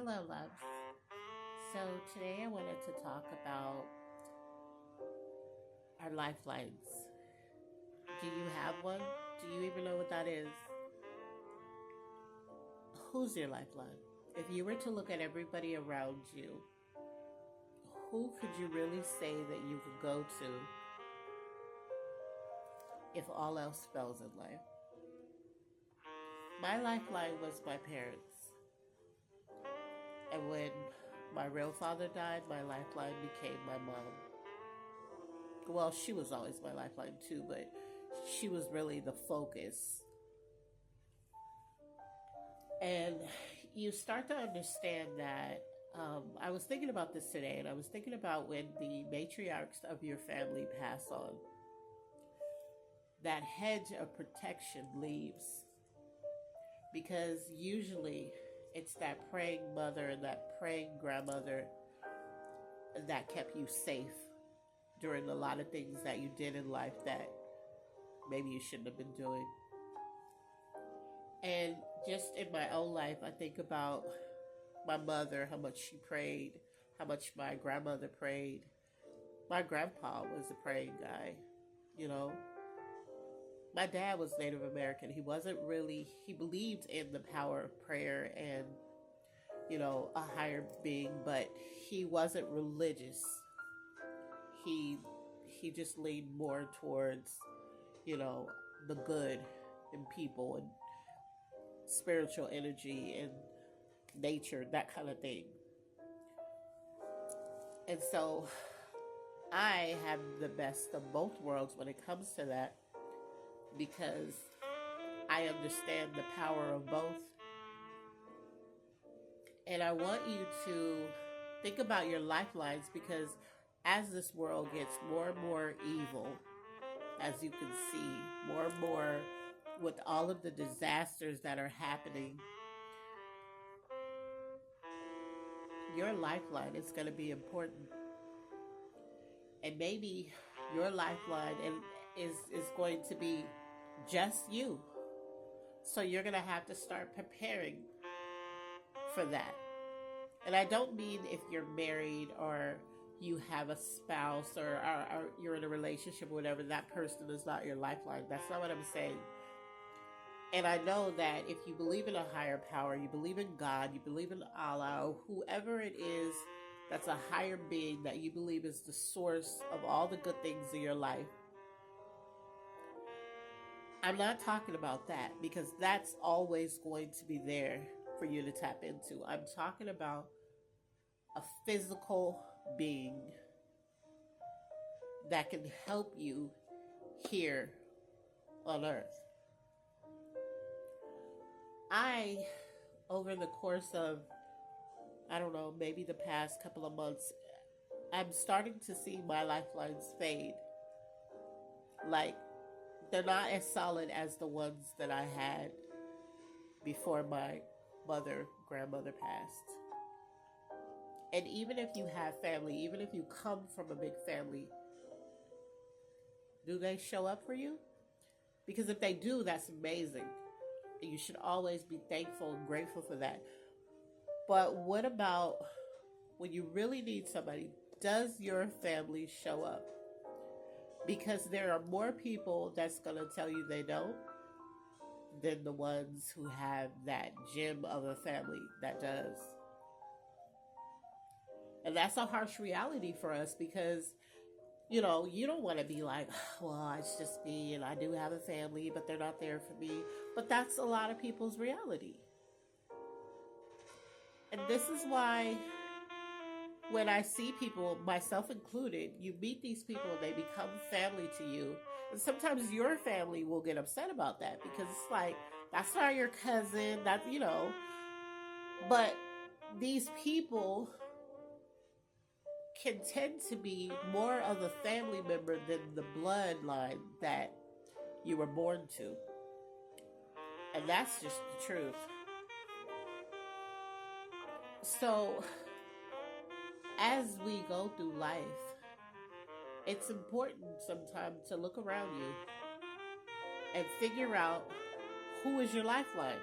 Hello, loves. So today I wanted to talk about our lifelines. Do you have one? Do you even know what that is? Who's your lifeline? If you were to look at everybody around you, who could you really say that you could go to if all else fails in life? My lifeline was my parents. And when my real father died, my lifeline became my mom. Well, she was always my lifeline too, but she was really the focus. And you start to understand that. I was thinking about this today, and I was thinking about when the matriarchs of your family pass on, that hedge of protection leaves. Because usually it's that praying mother and that praying grandmother that kept you safe during a lot of things that you did in life that maybe you shouldn't have been doing. And just in my own life, I think about my mother, how much she prayed, how much my grandmother prayed. My grandpa was a praying guy, you know. My dad was Native American. He wasn't really, he believed in the power of prayer and, a higher being, but he wasn't religious. He he just leaned more towards, the good in people and spiritual energy and nature, that kind of thing. And so I have the best of both worlds when it comes to that because I understand the power of both. And I want you to think about your lifelines because as this world gets more and more evil, as you can see, more and more with all of the disasters that are happening, your lifeline is going to be important. And maybe your lifeline is going to be just you. So you're going to have to start preparing for that. And I don't mean if you're married or you have a spouse or you're in a relationship or whatever, that person is not your lifeline. That's not what I'm saying. And I know that if you believe in a higher power, you believe in God, you believe in Allah, or whoever it is that's a higher being that you believe is the source of all the good things in your life. I'm not talking about that because that's always going to be there for you to tap into. I'm talking about a physical being that can help you here on earth. Over the course of, I don't know, maybe the past couple of months, I'm starting to see my lifelines fade. Like, they're not as solid as the ones that I had before my grandmother passed. And even if you have family, even if you come from a big family, do they show up for you? Because if they do, that's amazing. And you should always be thankful and grateful for that. But what about when you really need somebody? Does your family show up? Because there are more people that's going to tell you they don't than the ones who have that gem of a family that does. And that's a harsh reality for us because, you don't want to be like, well, it's just me and I do have a family, but they're not there for me. But that's a lot of people's reality. And this is why when I see people, myself included, you meet these people and they become family to you. And sometimes your family will get upset about that because it's like, that's not your cousin, But these people can tend to be more of a family member than the bloodline that you were born to. And that's just the truth. So, as we go through life, it's important sometimes to look around you and figure out who is your lifeline.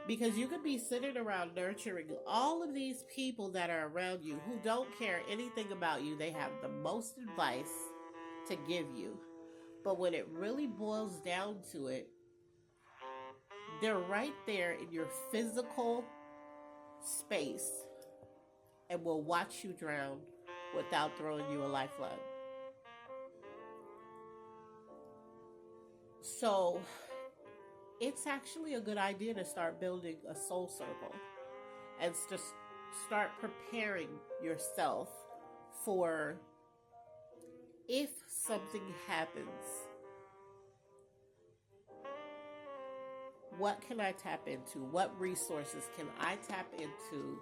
Because you could be sitting around nurturing all of these people that are around you who don't care anything about you. They have the most advice to give you. But when it really boils down to it, they're right there in your physical space and will watch you drown without throwing you a lifeline. So it's actually a good idea to start building a soul circle and to start preparing yourself for if something happens, what can I tap into? What resources can I tap into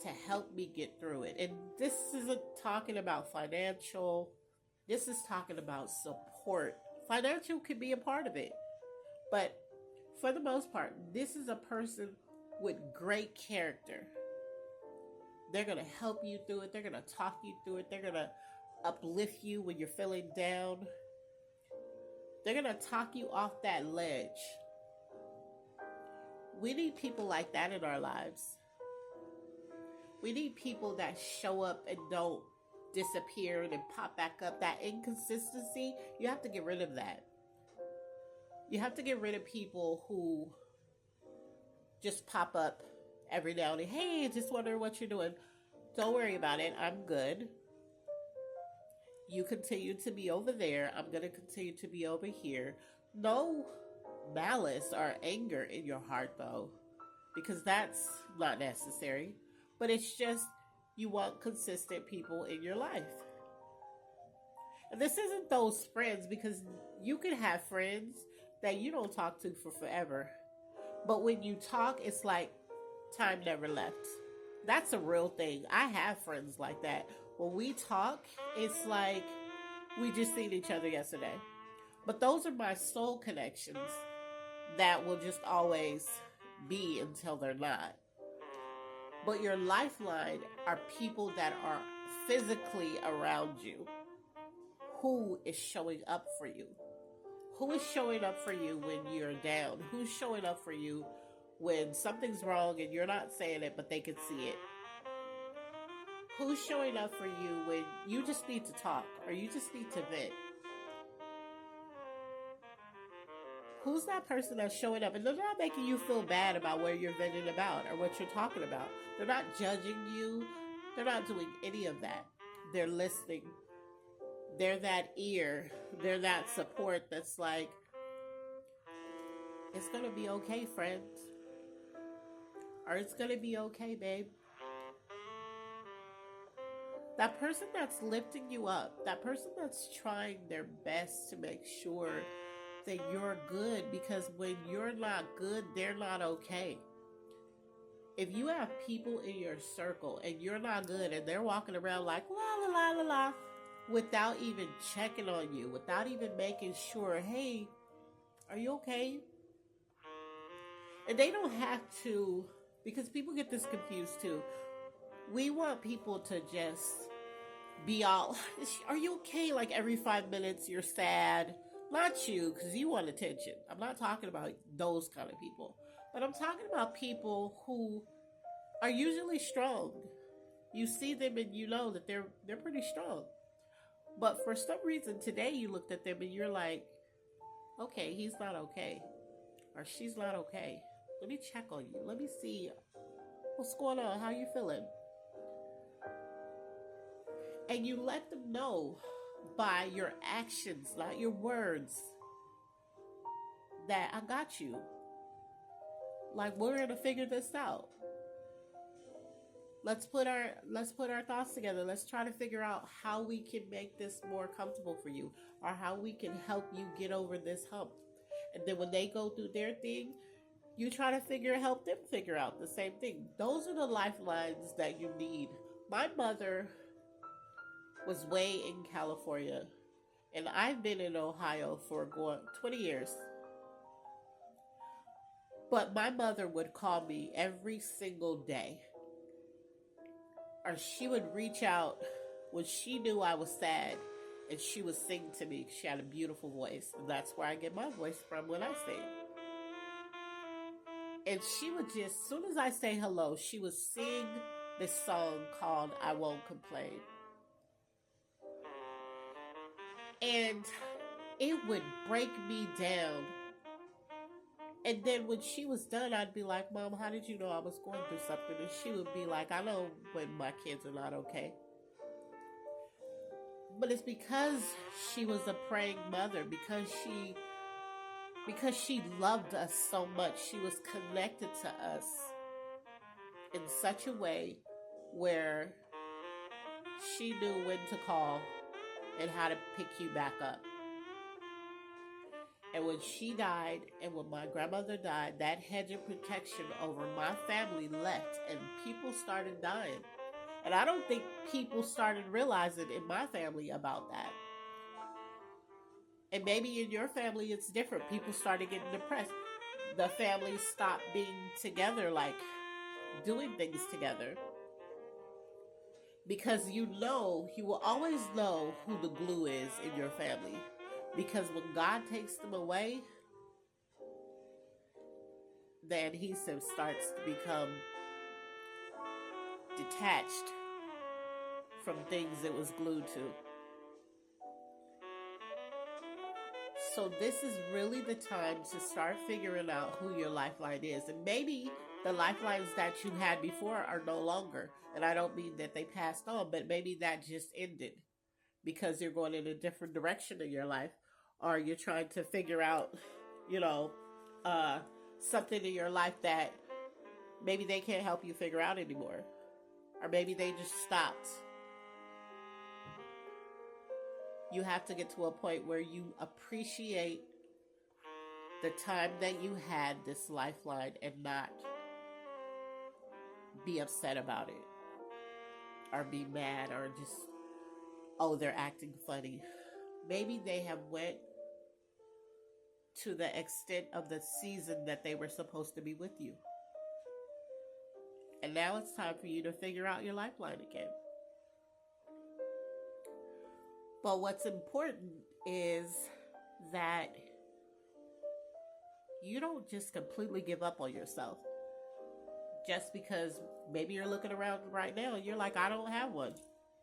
to help me get through it? And this isn't talking about financial, this is talking about support. Financial can be a part of it, but for the most part, this is a person with great character. They're going to help you through it. They're going to talk you through it. They're going to uplift you when you're feeling down. They're going to talk you off that ledge. We need people like that in our lives. We need people that show up and don't disappear and pop back up. That inconsistency, you have to get rid of that. You have to get rid of people who just pop up every now and then. Hey, just wondering what you're doing. Don't worry about it. I'm good. You continue to be over there. I'm going to continue to be over here. No malice or anger in your heart, though, because that's not necessary. But it's just you want consistent people in your life. And this isn't those friends, because you can have friends that you don't talk to for forever. But when you talk, it's like time never left. That's a real thing. I have friends like that. When we talk, it's like we just seen each other yesterday. But those are my soul connections that will just always be until they're not. But your lifeline are people that are physically around you. Who is showing up for you? Who is showing up for you when you're down? Who's showing up for you when something's wrong and you're not saying it, but they can see it? Who's showing up for you when you just need to talk or you just need to vent? Who's that person that's showing up? And they're not making you feel bad about where you're venting about or what you're talking about. They're not judging you. They're not doing any of that. They're listening. They're that ear. They're that support that's like, it's going to be okay, friend. Or it's going to be okay, babe. That person that's lifting you up, that person that's trying their best to make sure that you're good, because when you're not good, they're not okay. If you have people in your circle and you're not good and they're walking around like la la la la la without even checking on you, without even making sure, hey, are you okay? And they don't have to, because people get this confused too. We want people to just be all, are you okay? Like every 5 minutes you're sad. Not you, because you want attention. I'm not talking about those kind of people. But I'm talking about people who are usually strong. You see them and you know that they're pretty strong. But for some reason today you looked at them and you're like, okay, he's not okay. Or she's not okay. Let me check on you. Let me see what's going on. How you feeling? And you let them know by your actions, not your words, that I got you. Like, we're going to figure this out. Let's put our thoughts together. Let's try to figure out how we can make this more comfortable for you, or how we can help you get over this hump. And then when they go through their thing, you try to help them figure out the same thing. Those are the lifelines that you need. My mother was way in California, and I've been in Ohio for 20 years. But my mother would call me every single day. Or she would reach out when she knew I was sad, and she would sing to me. She had a beautiful voice. And that's where I get my voice from when I sing. And she would just, as soon as I say hello, she would sing this song called I Won't Complain. And it would break me down. And then when she was done, I'd be like, Mom, how did you know I was going through something? And she would be like, I know when my kids are not okay. But it's because she was a praying mother, because she loved us so much. She was connected to us in such a way where she knew when to call and how to pick you back up. And when she died and when my grandmother died, that hedge of protection over my family left and people started dying. And I don't think people started realizing in my family about that. And maybe in your family it's different. People started getting depressed. The family stopped being together, like doing things together. Because you will always know who the glue is in your family. Because when God takes them away, the adhesive starts to become detached from things it was glued to. So this is really the time to start figuring out who your lifeline is. And maybe the lifelines that you had before are no longer. And I don't mean that they passed on, but maybe that just ended because you're going in a different direction in your life, or you're trying to figure out, something in your life that maybe they can't help you figure out anymore. Or maybe they just stopped. You have to get to a point where you appreciate the time that you had this lifeline and not be upset about it or be mad or just, oh, they're acting funny. Maybe they have went to the extent of the season that they were supposed to be with you. And now it's time for you to figure out your lifeline again. But what's important is that you don't just completely give up on yourself. Just because maybe you're looking around right now and you're like, I don't have one.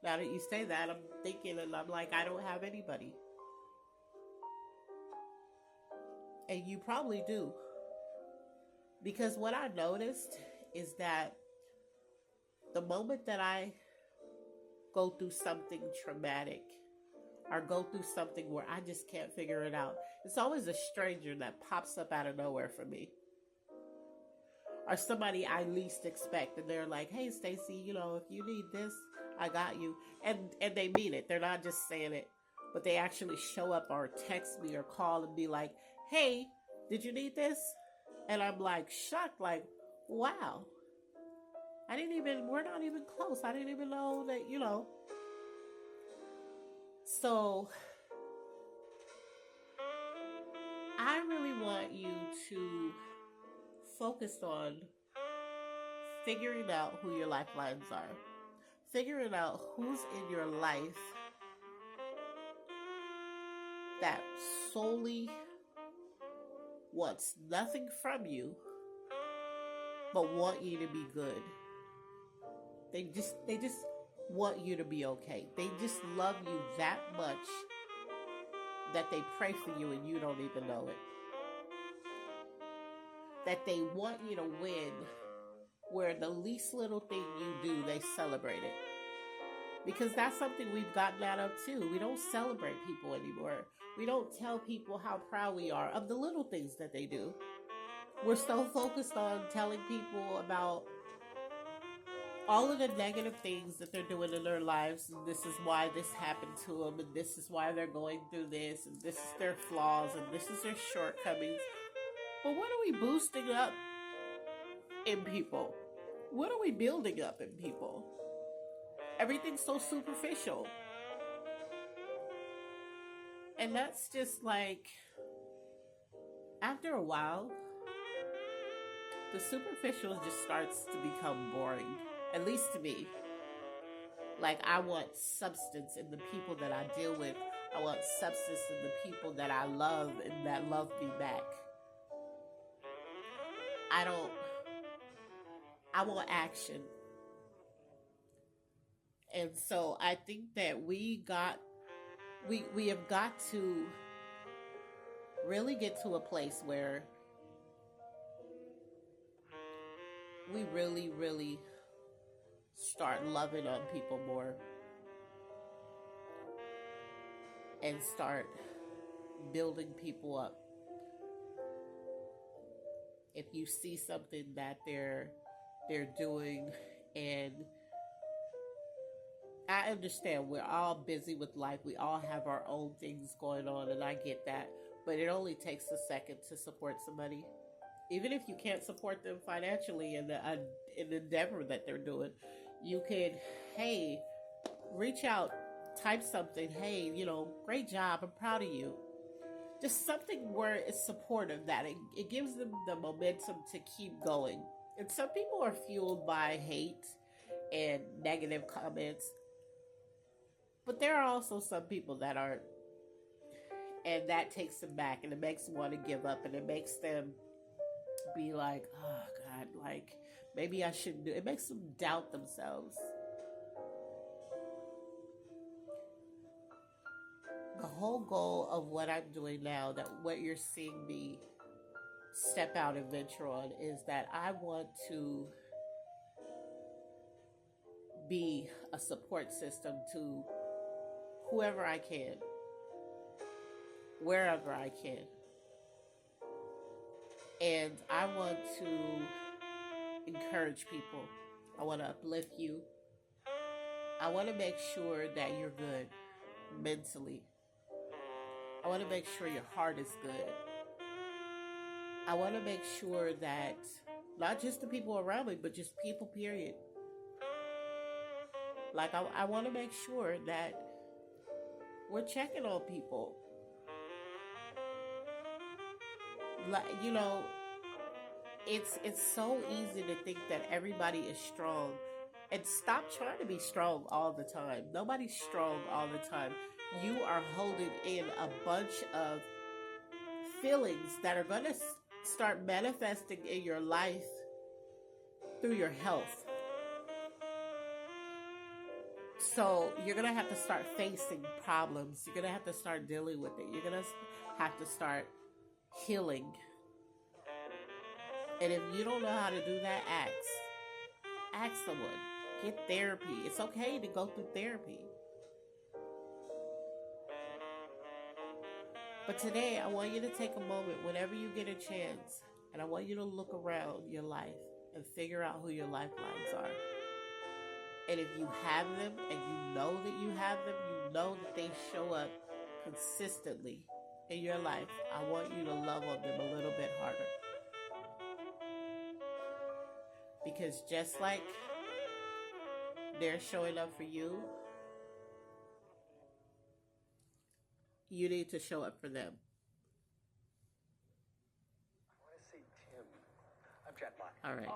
Now that you say that, I'm thinking and I'm like, I don't have anybody. And you probably do. Because what I noticed is that the moment that I go through something traumatic or go through something where I just can't figure it out, it's always a stranger that pops up out of nowhere for me. Or somebody I least expect, and they're like, hey, Stacy, if you need this, I got you. And they mean it. They're not just saying it, but they actually show up or text me or call and be like, hey, did you need this? And I'm like shocked, like, wow. We're not even close. I didn't even know that, So I really want you to focus on figuring out who your lifelines are. Figuring out who's in your life that solely wants nothing from you but want you to be good. They just want you to be okay. They just love you that much that they pray for you and you don't even know it. That they want you to win, where the least little thing you do, they celebrate it. Because that's something we've gotten out of too. We don't celebrate people anymore. We don't tell people how proud we are of the little things that they do. We're so focused on telling people about all of the negative things that they're doing in their lives, and this is why this happened to them, and this is why they're going through this, and this is their flaws, and this is their shortcomings. But what are we boosting up in people? What are we building up in people? Everything's so superficial. And that's just like, after a while, the superficial just starts to become boring. At least to me. Like, I want substance in the people that I deal with. I want substance in the people that I love and that love me back. I don't, I want action. And so I think that we have got to really get to a place where we really start loving on people more and start building people up. If you see something that they're doing, and I understand we're all busy with life. We all have our own things going on, and I get that. But it only takes a second to support somebody. Even if you can't support them financially in the endeavor that they're doing, you could, hey, reach out, type something. Hey, great job. I'm proud of you. Just something where it's supportive, that it gives them the momentum to keep going. And some people are fueled by hate and negative comments, but there are also some people that aren't, and that takes them back, and it makes them want to give up, and it makes them be like, oh God, like maybe I shouldn't do it. It makes them doubt themselves. The whole goal of what I'm doing now, that what you're seeing me step out and venture on, is that I want to be a support system to whoever I can, wherever I can. And I want to encourage people. I want to uplift you. I want to make sure that you're good mentally. I want to make sure your heart is good. I want to make sure that not just the people around me, but just people, period. Like, I want to make sure that we're checking on people. Like, it's so easy to think that everybody is strong, and stop trying to be strong all the time. Nobody's strong all the time. You are holding in a bunch of feelings that are going to start manifesting in your life through your health. So you're going to have to start facing problems. You're going to have to start dealing with it. You're going to have to start healing. And if you don't know how to do that, ask someone. Get therapy. It's okay to go through therapy. But today, I want you to take a moment whenever you get a chance, and I want you to look around your life and figure out who your lifelines are. And if you have them, and you know that you have them, you know that they show up consistently in your life, I want you to love on them a little bit harder. Because just like they're showing up for you, you need to show up for them. I want to say Tim. I'm Chad Black. All right.